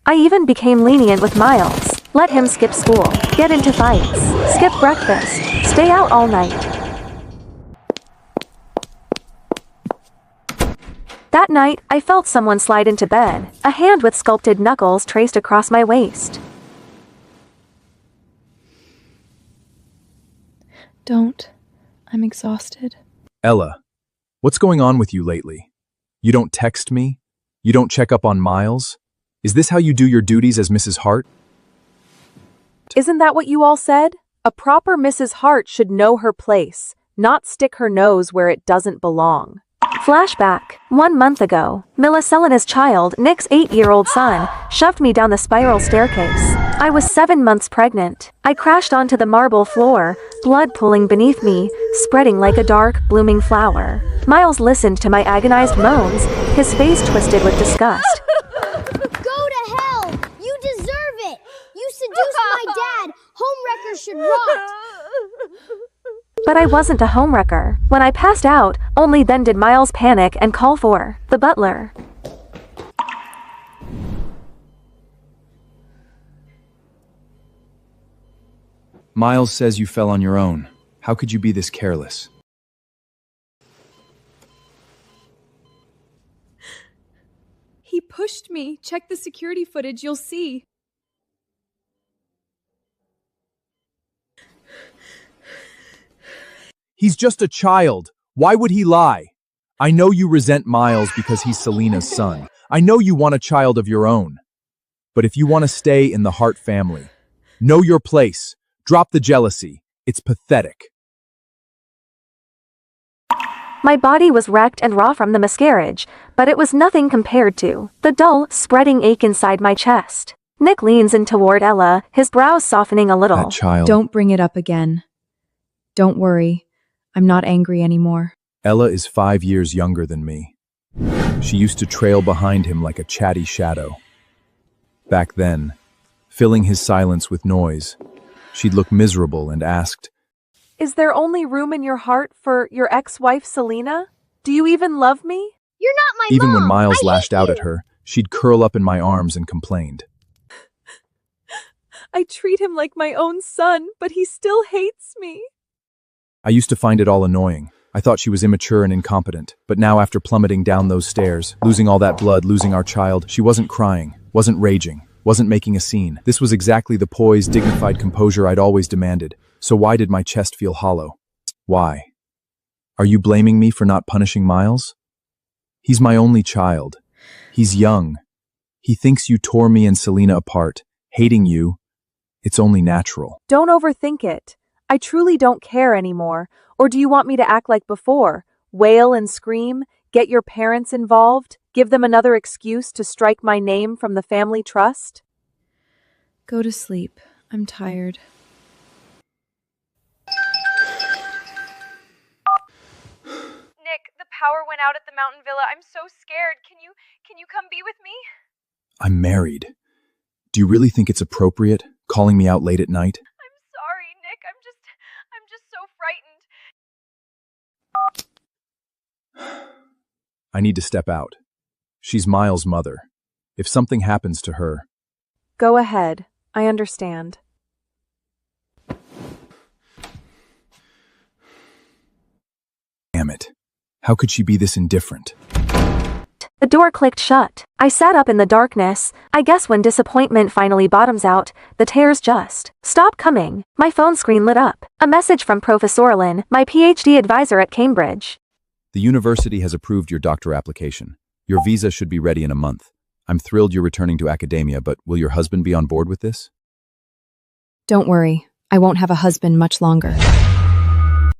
I even became lenient with Miles. Let him skip school, get into fights, skip breakfast, stay out all night. That night, I felt someone slide into bed. A hand with sculpted knuckles traced across my waist. Don't. I'm exhausted. Ella, what's going on with you lately? You don't text me? You don't check up on Miles? Is this how you do your duties as Mrs. Hart? Isn't that what you all said? A proper Mrs. Hart should know her place, not stick her nose where it doesn't belong. Flashback. 1 month ago, Meliselena's child, Nick's 8-year-old son, shoved me down the spiral staircase. I was 7 months pregnant. I crashed onto the marble floor, blood pooling beneath me, spreading like a dark, blooming flower. Miles listened to my agonized moans, his face twisted with disgust. Go to hell! You deserve it! You seduced my dad! Homewreckers should rot! But I wasn't a homewrecker. When I passed out, only then did Miles panic and call for the butler. Miles says you fell on your own. How could you be this careless? He pushed me. Check the security footage, you'll see. He's just a child. Why would he lie? I know you resent Miles because he's Selena's son. I know you want a child of your own. But if you want to stay in the Hart family, know your place. Drop the jealousy. It's pathetic. My body was wrecked and raw from the miscarriage, but it was nothing compared to the dull, spreading ache inside my chest. Nick leans in toward Ella, his brows softening a little. That child. Don't bring it up again. Don't worry. I'm not angry anymore. Ella is 5 years younger than me. She used to trail behind him like a chatty shadow. Back then, filling his silence with noise, she'd look miserable and asked, Is there only room in your heart for your ex-wife Selena? Do you even love me? You're not my even mom! when Miles I lashed hate out you. at her, she'd curl up in my arms and complained. I treat him like my own son, but he still hates me. I used to find it all annoying. I thought she was immature and incompetent. But now after plummeting down those stairs, losing all that blood, losing our child, she wasn't crying, wasn't raging, wasn't making a scene. This was exactly the poised, dignified composure I'd always demanded. So why did my chest feel hollow? Why? Are you blaming me for not punishing Miles? He's my only child. He's young. He thinks you tore me and Selena apart. Hating you, it's only natural. Don't overthink it. I truly don't care anymore. Or do you want me to act like before? Wail and scream? Get your parents involved? Give them another excuse to strike my name from the family trust? Go to sleep. I'm tired. Nick, the power went out at the mountain villa. I'm so scared. Can you come be with me? I'm married. Do you really think it's appropriate, calling me out late at night? I'm sorry, Nick. I'm just so frightened. I need to step out. She's Miles' mother. If something happens to her... Go ahead. I understand. Damn it. How could she be this indifferent? The door clicked shut. I sat up in the darkness. I guess when disappointment finally bottoms out, the tears just stop coming. My phone screen lit up. A message from Professor Lynn, my PhD advisor at Cambridge. The university has approved your doctor application. Your visa should be ready in a month. I'm thrilled you're returning to academia, but will your husband be on board with this? Don't worry. I won't have a husband much longer.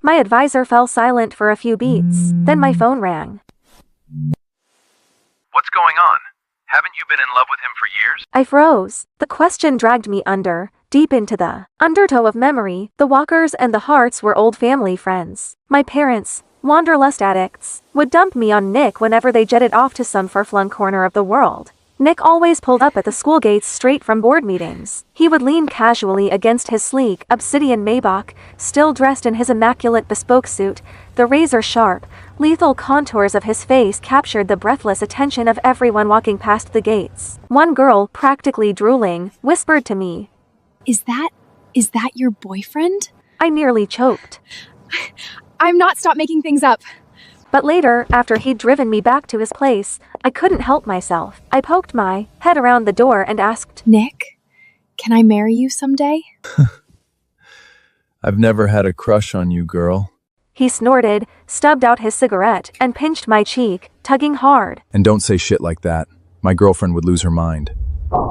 My advisor fell silent for a few beats. Then my phone rang. What's going on? Haven't you been in love with him for years? I froze. The question dragged me under, deep into the undertow of memory. The Walkers and the Harts were old family friends. My parents, wanderlust addicts, would dump me on Nick whenever they jetted off to some far-flung corner of the world. Nick always pulled up at the school gates straight from board meetings. He would lean casually against his sleek, obsidian Maybach, still dressed in his immaculate bespoke suit. The razor-sharp, lethal contours of his face captured the breathless attention of everyone walking past the gates. One girl, practically drooling, whispered to me, Is that your boyfriend? I nearly choked. I'm not stop making things up. But later, after he'd driven me back to his place, I couldn't help myself. I poked my head around the door and asked, Nick, can I marry you someday? I've never had a crush on you, girl. He snorted, stubbed out his cigarette, and pinched my cheek, tugging hard. And don't say shit like that. My girlfriend would lose her mind.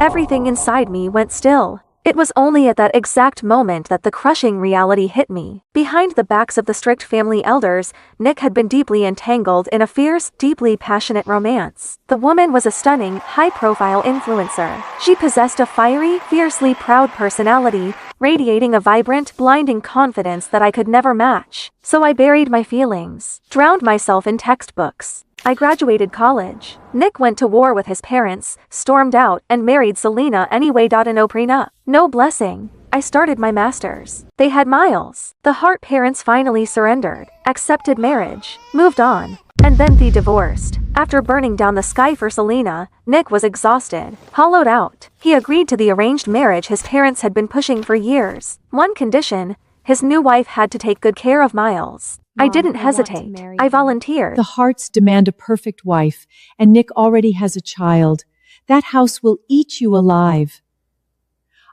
Everything inside me went still. It was only at that exact moment that the crushing reality hit me. Behind the backs of the strict family elders, Nick had been deeply entangled in a fierce, deeply passionate romance. The woman was a stunning, high-profile influencer. She possessed a fiery, fiercely proud personality, radiating a vibrant, blinding confidence that I could never match. So I buried my feelings, drowned myself in textbooks. I graduated college. Nick went to war with his parents, stormed out, and married Selena anyway. No prenup. No blessing. I started my master's. They had Miles. The Hart parents finally surrendered, accepted marriage, moved on, and then they divorced. After burning down the sky for Selena, Nick was exhausted, hollowed out. He agreed to the arranged marriage his parents had been pushing for years. One condition: his new wife had to take good care of Miles. I didn't hesitate. I volunteered. The Harts demand a perfect wife, and Nick already has a child. That house will eat you alive.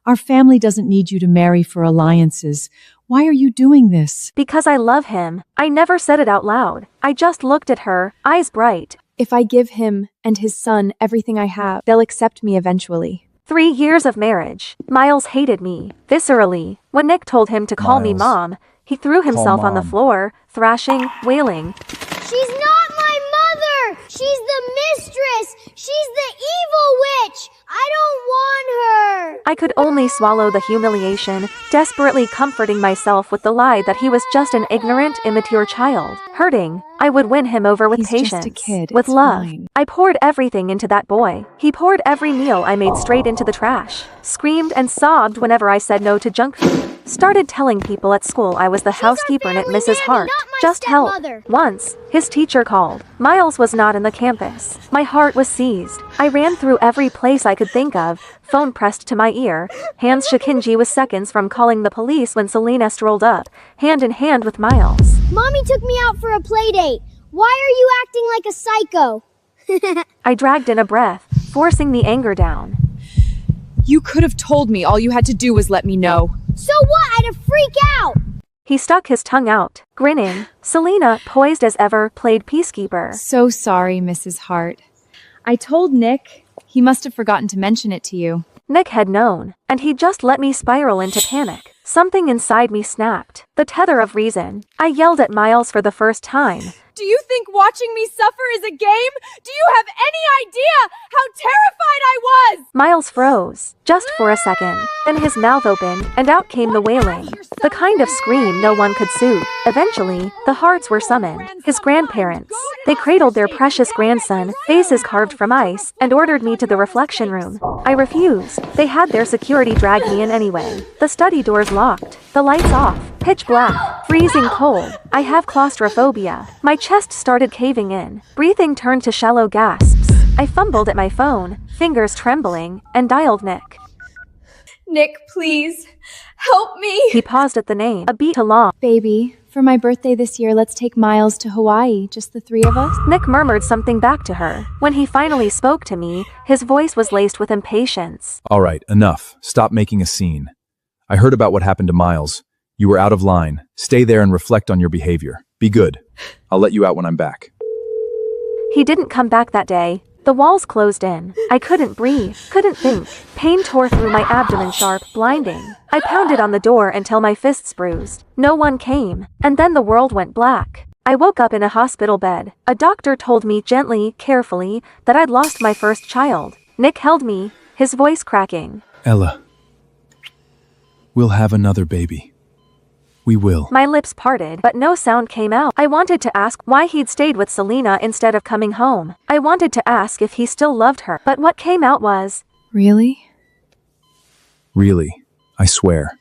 Our family doesn't need you to marry for alliances. Why are you doing this? Because I love him. I never said it out loud. I just looked at her, eyes bright. If I give him and his son everything I have, they'll accept me eventually. 3 years of marriage. Miles hated me, viscerally. When Nick told him to call me Mom, he threw himself on the floor, thrashing, wailing. She's not my mother! She's the mistress! She's the evil witch! I don't want her! I could only swallow the humiliation, desperately comforting myself with the lie that he was just an ignorant, immature child. Hurting, I would win him over with He's patience, just a kid. with It's love. fine. I poured everything into that boy. He poured every meal I made straight into the trash, screamed and sobbed whenever I said no to junk food. Started telling people at school I was the housekeeper at family Mrs. nanny, Hart. not my Just help. stepmother. Once, his teacher called. Miles was not in the campus. My heart was seized. I ran through every place I could think of, phone pressed to my ear. Hands Shakinji was seconds from calling the police when Selena strolled up, hand in hand with Miles. Mommy took me out for a play date. Why are you acting like a psycho? I dragged in a breath, forcing the anger down. You could have told me. All you had to do was let me know. So what? I'd have freak out! He stuck his tongue out, grinning. Selena, poised as ever, played peacekeeper. So sorry, Mrs. Hart. I told Nick. He must have forgotten to mention it to you. Nick had known, and he just let me spiral into panic. Something inside me snapped. The tether of reason. I yelled at Miles for the first time. Do you think watching me suffer is a game? Do you have any idea how terrified I was? Miles froze, just for a second. Then his mouth opened, and out came the wailing. The kind of scream no one could soothe. Eventually, the Harts were summoned. His grandparents. They cradled their precious grandson, faces carved from ice, and ordered me to the reflection room. I refused. They had their security drag me in anyway. The study doors locked. The lights off. Pitch black. Freezing cold. I have claustrophobia. My chest started caving in. Breathing turned to shallow gasps. I fumbled at my phone, fingers trembling, and dialed Nick. Nick, please. Help me. He paused at the name, a beat too long. Baby, for my birthday this year, let's take Miles to Hawaii, just the 3 of us. Nick murmured something back to her. When he finally spoke to me, his voice was laced with impatience. All right, enough. Stop making a scene. I heard about what happened to Miles. You were out of line. Stay there and reflect on your behavior. Be good. I'll let you out when I'm back. He didn't come back that day. The walls closed in. I couldn't breathe, couldn't think. Pain tore through my abdomen sharp, blinding. I pounded on the door until my fists bruised. No one came. And then the world went black. I woke up in a hospital bed. A doctor told me gently, carefully, that I'd lost my first child. Nick held me, his voice cracking. Ella, we'll have another baby. We will. My lips parted, but no sound came out. I wanted to ask why he'd stayed with Selena instead of coming home. I wanted to ask if he still loved her, but what came out was, Really? Really, I swear.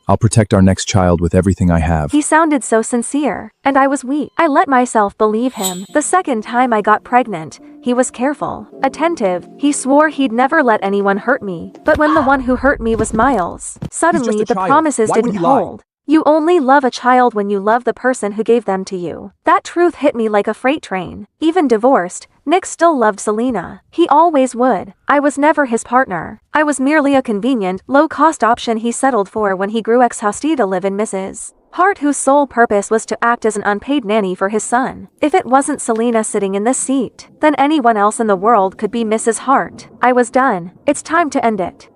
I'll protect our next child with everything I have. He sounded so sincere, and I was weak. I let myself believe him. The second time I got pregnant, he was careful, attentive. He swore he'd never let anyone hurt me. But when the one who hurt me was Miles, suddenly the promises didn't hold. You only love a child when you love the person who gave them to you. That truth hit me like a freight train. Even divorced, Nick still loved Selena. He always would. I was never his partner. I was merely a convenient, low-cost option he settled for when he grew exhausted to live in Mrs. Hart, whose sole purpose was to act as an unpaid nanny for his son. If it wasn't Selena sitting in this seat, then anyone else in the world could be Mrs. Hart. I was done. It's time to end it.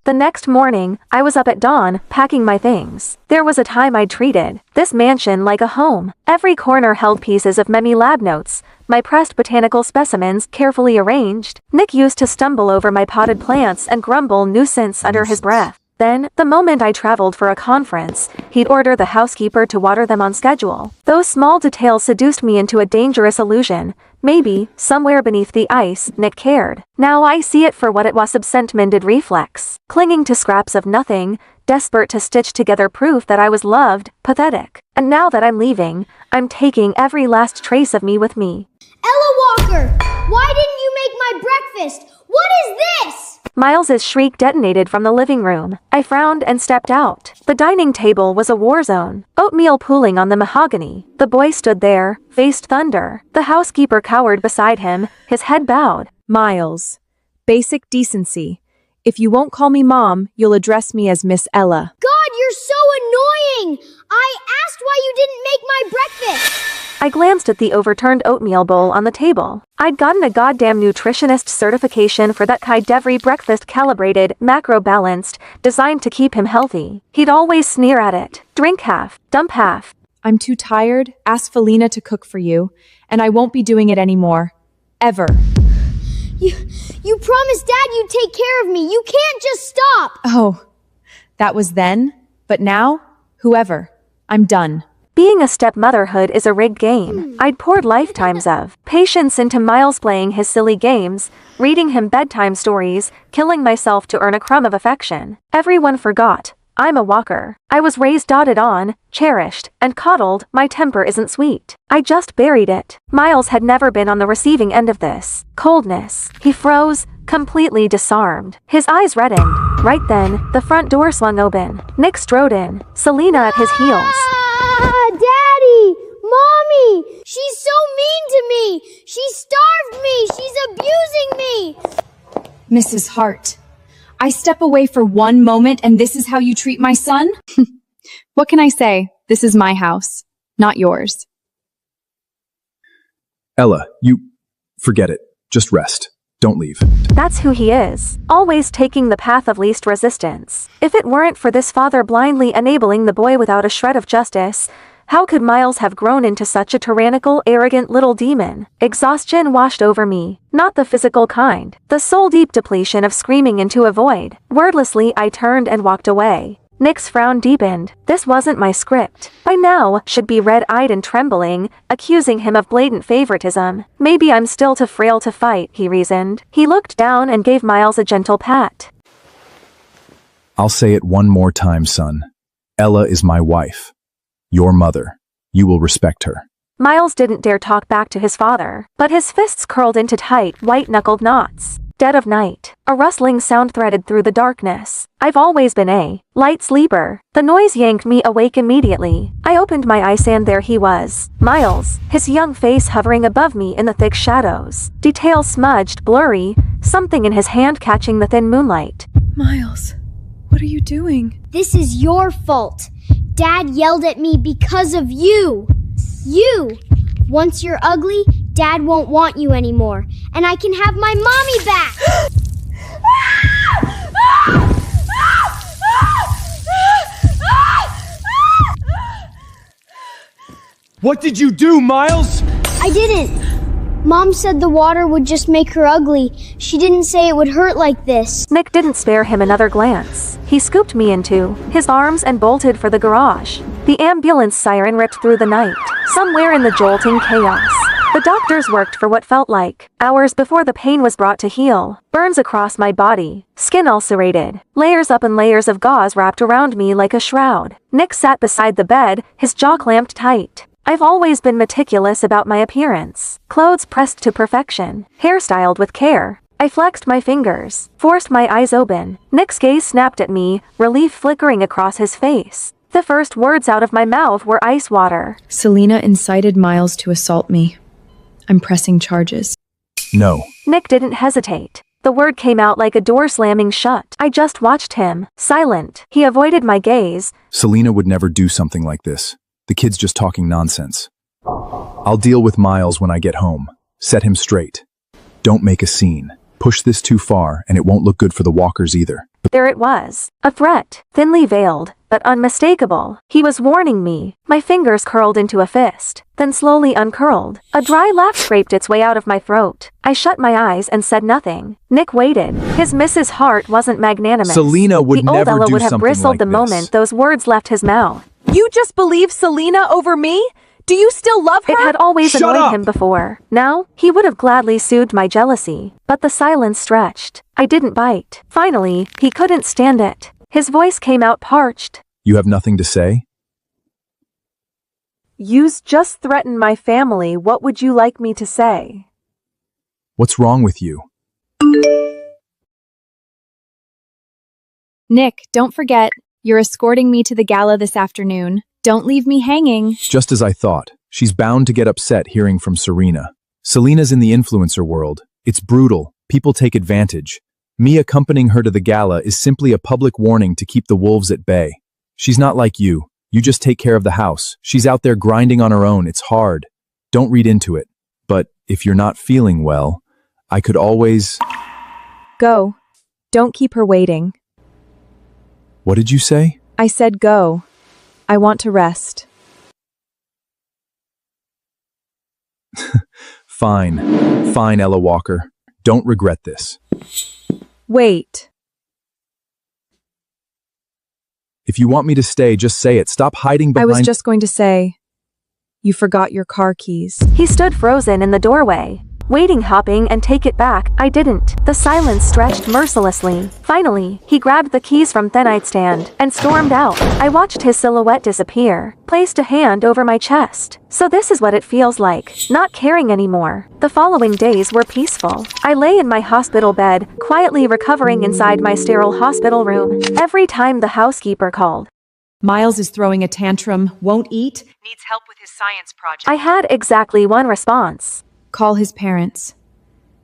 The next morning, I was up at dawn, packing my things. There was a time I'd treated this mansion like a home. Every corner held pieces of Memi lab notes, my pressed botanical specimens carefully arranged. Nick used to stumble over my potted plants and grumble nuisance under his breath. Then, the moment I traveled for a conference, he'd order the housekeeper to water them on schedule. Those small details seduced me into a dangerous illusion. Maybe, somewhere beneath the ice, Nick cared. Now I see it for what it was, absent-minded reflex. Clinging to scraps of nothing, desperate to stitch together proof that I was loved, pathetic. And now that I'm leaving, I'm taking every last trace of me with me. Ella Walker, why didn't you make my breakfast? What is this? Miles's shriek detonated from the living room. I frowned and stepped out. The dining table was a war zone. Oatmeal pooling on the mahogany. The boy stood there, faced thunder. The housekeeper cowered beside him, his head bowed. Miles. Basic decency. If you won't call me Mom, you'll address me as Miss Ella. God, you're so annoying! I asked why you didn't make my breakfast! I glanced at the overturned oatmeal bowl on the table. I'd gotten a goddamn nutritionist certification for that kind every breakfast, calibrated, macro-balanced, designed to keep him healthy. He'd always sneer at it. Drink half, dump half. I'm too tired. Ask Felina to cook for you, and I won't be doing it anymore. Ever. You promised Dad you'd take care of me. You can't just stop. Oh, that was then, but now, whoever. I'm done. Being a stepmotherhood is a rigged game. I'd poured lifetimes of patience into Miles playing his silly games, reading him bedtime stories, killing myself to earn a crumb of affection. Everyone forgot. I'm a Walker. I was raised, dotted on, cherished, and coddled. My temper isn't sweet. I just buried it. Miles had never been on the receiving end of this coldness. He froze, completely disarmed. His eyes reddened. Right then, the front door swung open. Nick strode in, Selena at his heels. Daddy! Mommy! She's so mean to me! She starved me! She's abusing me! Mrs. Hart, I step away for one moment and this is how you treat my son? What can I say? This is my house, not yours. Ella, forget it. Just rest. Don't leave. That's who he is. Always taking the path of least resistance. If it weren't for this father blindly enabling the boy without a shred of justice, how could Miles have grown into such a tyrannical, arrogant little demon? Exhaustion washed over me. Not the physical kind. The soul-deep depletion of screaming into a void. Wordlessly, I turned and walked away. Nick's frown deepened. This wasn't my script. By now, should be red-eyed and trembling, accusing him of blatant favoritism. Maybe I'm still too frail to fight, he reasoned. He looked down and gave Miles a gentle pat. I'll say it one more time, son. Ella is my wife. Your mother. You will respect her. Miles didn't dare talk back to his father, but his fists curled into tight, white-knuckled knots. Dead of night. A rustling sound threaded through the darkness. I've always been a light sleeper. The noise yanked me awake immediately. I opened my eyes and there he was. Miles, his young face hovering above me in the thick shadows. Details smudged, blurry, something in his hand catching the thin moonlight. Miles, what are you doing? This is your fault. Dad yelled at me because of you. You! Once you're ugly, Dad won't want you anymore, and I can have my mommy back! What did you do, Miles? I didn't. Mom said the water would just make her ugly. She didn't say it would hurt like this. Nick didn't spare him another glance. He scooped me into his arms and bolted for the garage. The ambulance siren ripped through the night. Somewhere in the jolting chaos, the doctors worked for what felt like hours before the pain was brought to heal. Burns across my body, skin ulcerated, layers up and layers of gauze wrapped around me like a shroud. Nick sat beside the bed, his jaw clamped tight. I've always been meticulous about my appearance. Clothes pressed to perfection, hairstyled with care. I flexed my fingers, forced my eyes open. Nick's gaze snapped at me, relief flickering across his face. The first words out of my mouth were ice water. Selena incited Miles to assault me. I'm pressing charges. No. Nick didn't hesitate. The word came out like a door slamming shut. I just watched him, silent. He avoided my gaze. Selena would never do something like this. The kid's just talking nonsense. I'll deal with Miles when I get home. Set him straight. Don't make a scene. Push this too far, and it won't look good for the walkers either. There it was. A threat, thinly veiled, but unmistakable. He was warning me. My fingers curled into a fist, then slowly uncurled. A dry laugh scraped its way out of my throat. I shut my eyes and said nothing. Nick waited. His Mrs. Hart wasn't magnanimous. Selena would the old never Ella do would have something bristled like the this. moment those words left his mouth. You just believe Selena over me? Do you still love her? It had always Shut annoyed up! him before. Now, he would have gladly soothed my jealousy. But the silence stretched. I didn't bite. Finally, he couldn't stand it. His voice came out parched. You have nothing to say? You's just threatened my family. What would you like me to say? What's wrong with you? Nick, don't forget, you're escorting me to the gala this afternoon. Don't leave me hanging. Just as I thought. She's bound to get upset hearing from Serena. Selena's in the influencer world. It's brutal. People take advantage. Me accompanying her to the gala is simply a public warning to keep the wolves at bay. She's not like you. You just take care of the house. She's out there grinding on her own. It's hard. Don't read into it. But if you're not feeling well, I could always... Go. Don't keep her waiting. What did you say? I said go. I want to rest. Fine. Fine, Ella Walker. Don't regret this. Wait. If you want me to stay, just say it. Stop hiding I behind... was just going to say, you forgot your car keys. He stood frozen in the doorway, waiting, hopping, and take it back. I didn't. The silence stretched mercilessly. Finally, he grabbed the keys from the nightstand and stormed out. I watched his silhouette disappear, placed a hand over my chest. So this is what it feels like, not caring anymore. The following days were peaceful. I lay in my hospital bed, quietly recovering inside my sterile hospital room. Every time the housekeeper called, Miles is throwing a tantrum, won't eat. Needs help with his science project. I had exactly one response. Call his parents.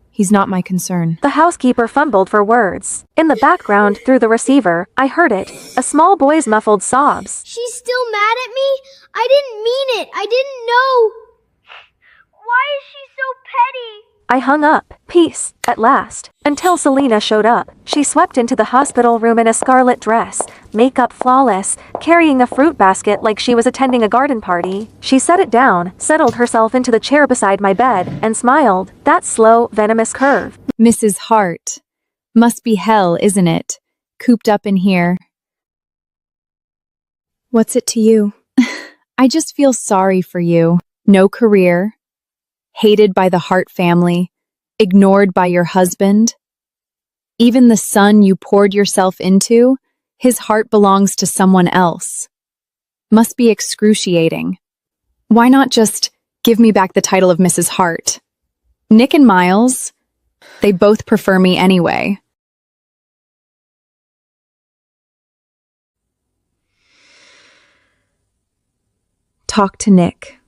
He's not my concern. The housekeeper fumbled for words. In the background, through the receiver, I heard it. A small boy's muffled sobs. She's still mad at me? I didn't mean it. I didn't know. Why is she so petty? I hung up. Peace, at last. Until Selena showed up. She swept into the hospital room in a scarlet dress, makeup flawless, carrying a fruit basket like she was attending a garden party. She set it down, settled herself into the chair beside my bed, and smiled. That slow, venomous curve. Mrs. Hart. Must be hell, isn't it? Cooped up in here. What's it to you? I just feel sorry for you. No career. Hated by the Hart family. Ignored by your husband. Even the son you poured yourself into, his heart belongs to someone else. Must be excruciating. Why not just give me back the title of Mrs. Hart? Nick and Miles, they both prefer me anyway. Talk to Nick.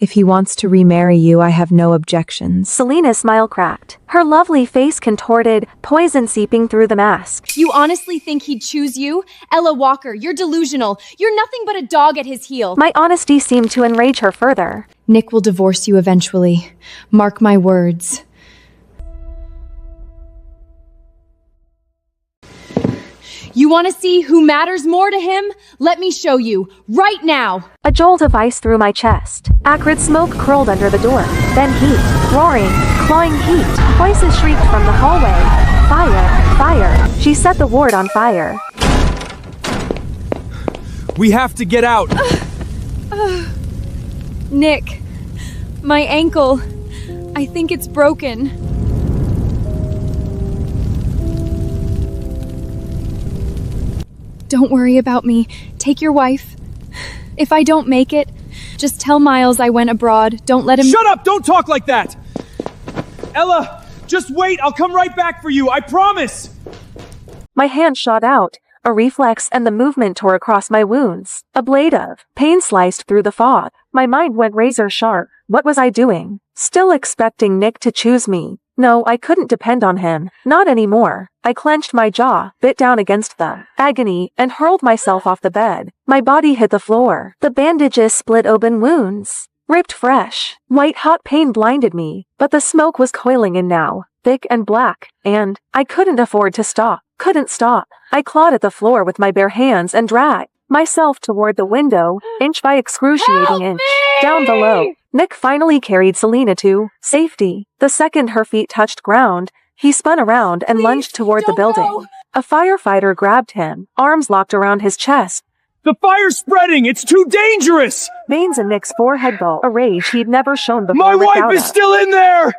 If he wants to remarry you, I have no objections. Selena's smile cracked. Her lovely face contorted, poison seeping through the mask. You honestly think he'd choose you? Ella Walker, you're delusional. You're nothing but a dog at his heel. My honesty seemed to enrage her further. Nick will divorce you eventually. Mark my words. You want to see who matters more to him? Let me show you, right now. A jolt of ice through my chest. Acrid smoke curled under the door. Then heat. Roaring, clawing heat. Voices shrieked from the hallway. Fire, fire. She set the ward on fire. We have to get out! Nick, my ankle. I think it's broken. Don't worry about me. Take your wife. If I don't make it, just tell Miles I went abroad. Don't let him— Shut up! Don't talk like that! Ella, just wait! I'll come right back for you, I promise! My hand shot out. A reflex and the movement tore across my wounds. A blade of pain sliced through the fog. My mind went razor sharp. What was I doing? Still expecting Nick to choose me. No, I couldn't depend on him. Not anymore. I clenched my jaw, bit down against the agony, and hurled myself off the bed. My body hit the floor. The bandages split open wounds. Ripped fresh. White hot pain blinded me, but the smoke was coiling in now, thick and black, and I couldn't afford to stop. Couldn't stop. I clawed at the floor with my bare hands and dragged myself toward the window, inch by excruciating inch. Down below, Nick finally carried Selena to safety. The second her feet touched ground, he spun around and lunged toward the building. A firefighter grabbed him, arms locked around his chest. The fire's spreading! It's too dangerous! Veins in Nick's forehead bulge, a rage he'd never shown before. My wife is still in there!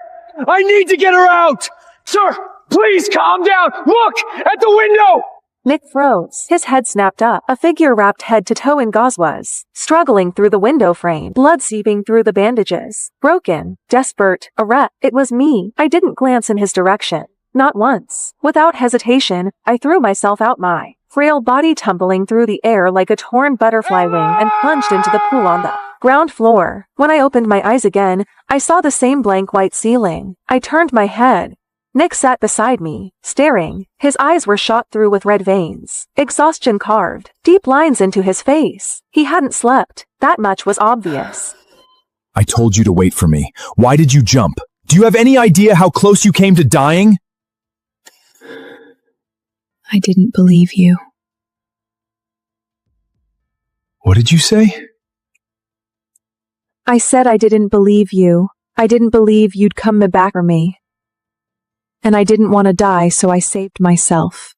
I need to get her out! Sir, please calm down! Look! At the window! Nick froze. His head snapped up. A figure wrapped head to toe in gauze was struggling through the window frame, blood seeping through the bandages. Broken, desperate, a wreck. It was me. I didn't glance in his direction. Not once. Without hesitation, I threw myself out, my frail body tumbling through the air like a torn butterfly wing, and plunged into the pool on the ground floor. When I opened my eyes again, I saw the same blank white ceiling. I turned my head. Nick sat beside me, staring. His eyes were shot through with red veins. Exhaustion carved deep lines into his face. He hadn't slept. That much was obvious. I told you to wait for me. Why did you jump? Do you have any idea how close you came to dying? I didn't believe you. What did you say? I said I didn't believe you. I didn't believe you'd come back for me. And I didn't want to die, so I saved myself.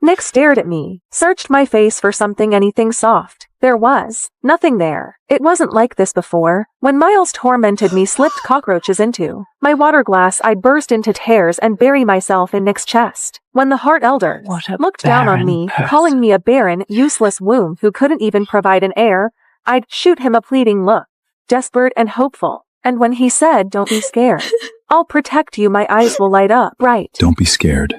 Nick stared at me, searched my face for something, anything soft. There was nothing there. It wasn't like this before. When Miles tormented me, slipped cockroaches into my water glass, I'd burst into tears and bury myself in Nick's chest. When the Hart elder looked down on me, calling me a barren, useless womb who couldn't even provide an heir, I'd shoot him a pleading look, desperate and hopeful. And when he said, "Don't be scared. I'll protect you," my eyes will light up bright. Don't be scared.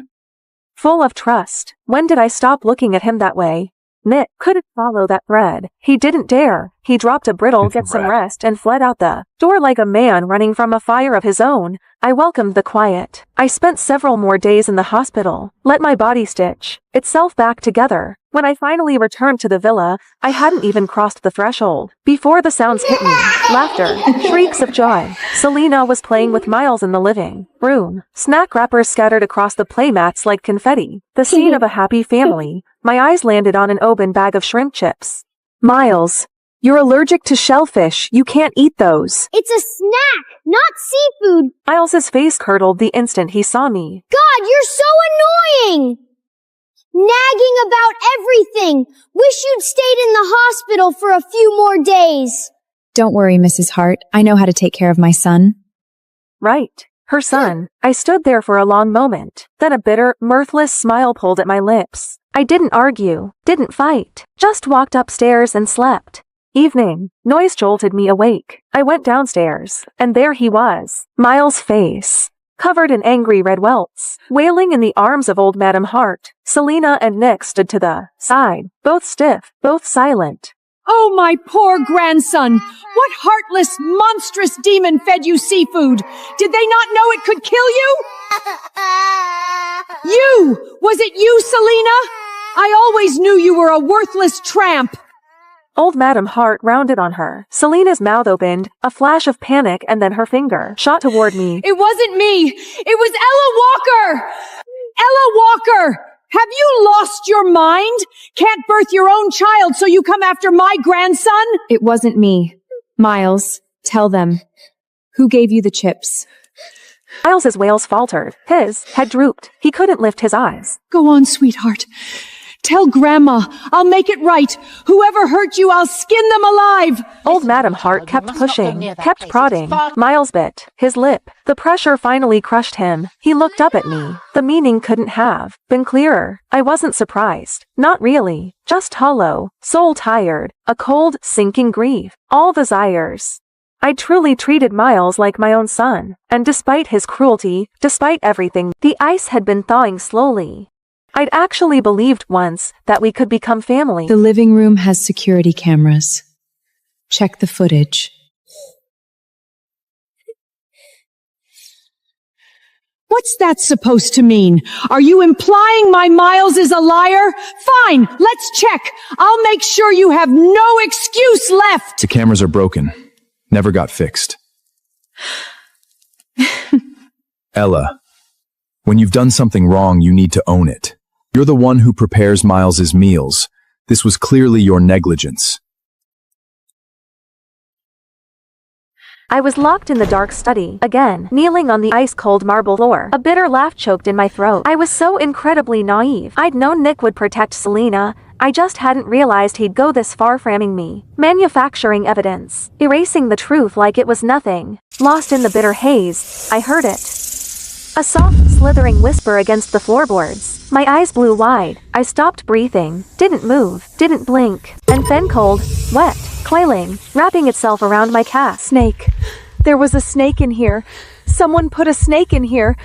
Full of trust. When did I stop looking at him that way? Nick couldn't follow that thread. He didn't dare. He dropped a brittle, "Get some rest," and fled out the door like a man running from a fire of his own. I welcomed the quiet. I spent several more days in the hospital, let my body stitch itself back together. When I finally returned to the villa, I hadn't even crossed the threshold before the sounds hit me. Laughter, shrieks of joy. Selena was playing with Miles in the living room. Snack wrappers scattered across the playmats like confetti. The scene of a happy family. My eyes landed on an open bag of shrimp chips. "Miles, you're allergic to shellfish. You can't eat those." It's a snack, not seafood. Miles's face curdled the instant he saw me. God, you're so annoying! Nagging about everything. Wish you'd stayed in the hospital for a few more days. Don't worry, Mrs. Hart. I know how to take care of my son. Right. Her son. I stood there for a long moment. Then a bitter, mirthless smile pulled at my lips. I didn't argue, didn't fight, just walked upstairs and slept. Evening. Noise jolted me awake. I went downstairs, and there he was. Miles' face, covered in angry red welts, wailing in the arms of old Madame Hart. Selena and Nick stood to the side, both stiff, both silent. Oh, my poor grandson! What heartless, monstrous demon fed you seafood? Did they not know it could kill you? You! Was it you, Selena? I always knew you were a worthless tramp! Old Madame Hart rounded on her. Selena's mouth opened, a flash of panic, and then her finger shot toward me. It wasn't me! It was Ella Walker! Ella Walker! Have you lost your mind? Can't birth your own child, so you come after my grandson? It wasn't me. Miles, tell them. Who gave you the chips? Miles's wails faltered. His head drooped. He couldn't lift his eyes. Go on, sweetheart. Tell Grandma. I'll make it right. Whoever hurt you, I'll skin them alive. Old Madam Hart kept pushing, kept prodding. Miles bit his lip. The pressure finally crushed him. He looked up at me. The meaning couldn't have been clearer. I wasn't surprised. Not really. Just hollow, soul tired, a cold, sinking grief. All desires. I truly treated Miles like my own son. And despite his cruelty, despite everything, the ice had been thawing slowly. I'd actually believed once that we could become family. The living room has security cameras. Check the footage. What's that supposed to mean? Are you implying my Miles is a liar? Fine, let's check. I'll make sure you have no excuse left. The cameras are broken. Never got fixed. Ella, when you've done something wrong, you need to own it. You're the one who prepares Miles's meals. This was clearly your negligence. I was locked in the dark study, again, kneeling on the ice-cold marble floor. A bitter laugh choked in my throat. I was so incredibly naive. I'd known Nick would protect Selena. I just hadn't realized he'd go this far framing me. Manufacturing evidence. Erasing the truth like it was nothing. Lost in the bitter haze, I heard it. A soft, slithering whisper against the floorboards. My eyes blew wide. I stopped breathing, didn't move, didn't blink, and then cold, wet, coiling, wrapping itself around my calf. Snake. There was a snake in here. Someone put a snake in here.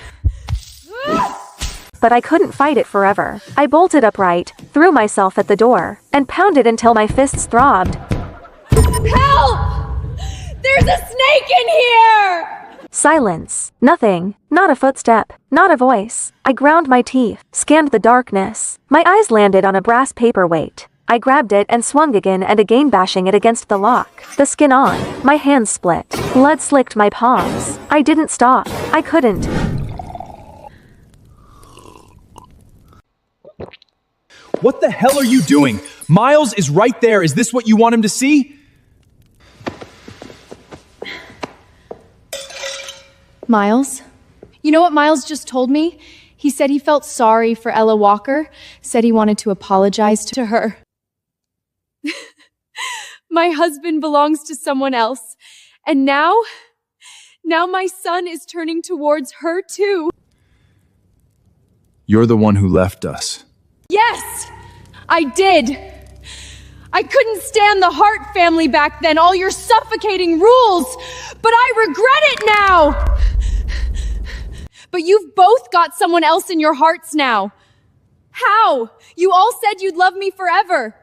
But I couldn't fight it forever. I bolted upright, threw myself at the door, and pounded until my fists throbbed. Help! There's a snake in here! Silence. Nothing. Not a footstep. Not a voice. I ground my teeth, scanned the darkness. My eyes landed on a brass paperweight. I grabbed it and swung again and again, bashing it against the lock. The skin on. My hands split. Blood slicked my palms. I didn't stop. I couldn't. What the hell are you doing? Miles is right there. Is this what you want him to see? Miles? You know what Miles just told me? He said he felt sorry for Ella Walker, said he wanted to apologize to her. My husband belongs to someone else, and now my son is turning towards her too. You're the one who left us. Yes, I did. I couldn't stand the Hart family back then, all your suffocating rules, but I regret it now. But you've both got someone else in your hearts now. How? You all said you'd love me forever.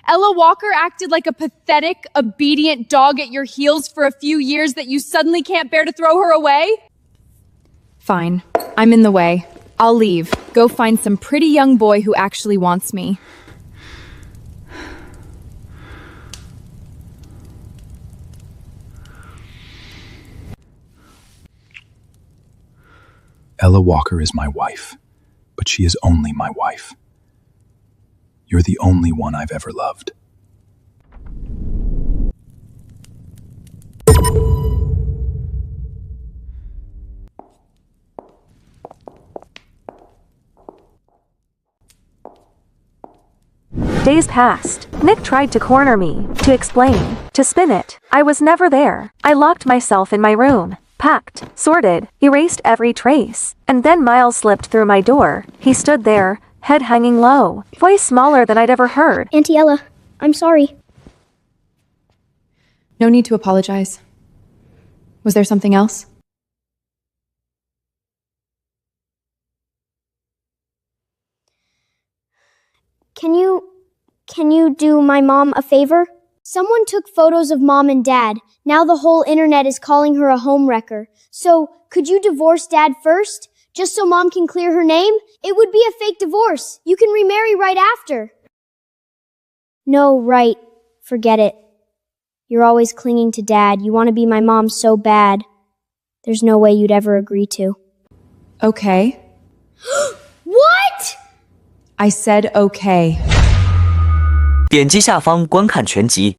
Ella Walker acted like a pathetic, obedient dog at your heels for a few years that you suddenly can't bear to throw her away? Fine. I'm in the way. I'll leave. Go find some pretty young boy who actually wants me. Ella Walker is my wife, but she is only my wife. You're the only one I've ever loved. Days passed. Nick tried to corner me, to explain, to spin it. I was never there. I locked myself in my room, packed, sorted, erased every trace. And then Miles slipped through my door. He stood there, head hanging low, voice smaller than I'd ever heard. Auntie Ella, I'm sorry. No need to apologize. Was there something else? Can you do my mom a favor? Someone took photos of Mom and Dad. Now the whole internet is calling her a homewrecker. So, could you divorce Dad first? Just so Mom can clear her name? It would be a fake divorce. You can remarry right after. No, right. Forget it. You're always clinging to Dad. You want to be my mom so bad. There's no way you'd ever agree to. Okay. What? I said okay. 点击下方观看全集。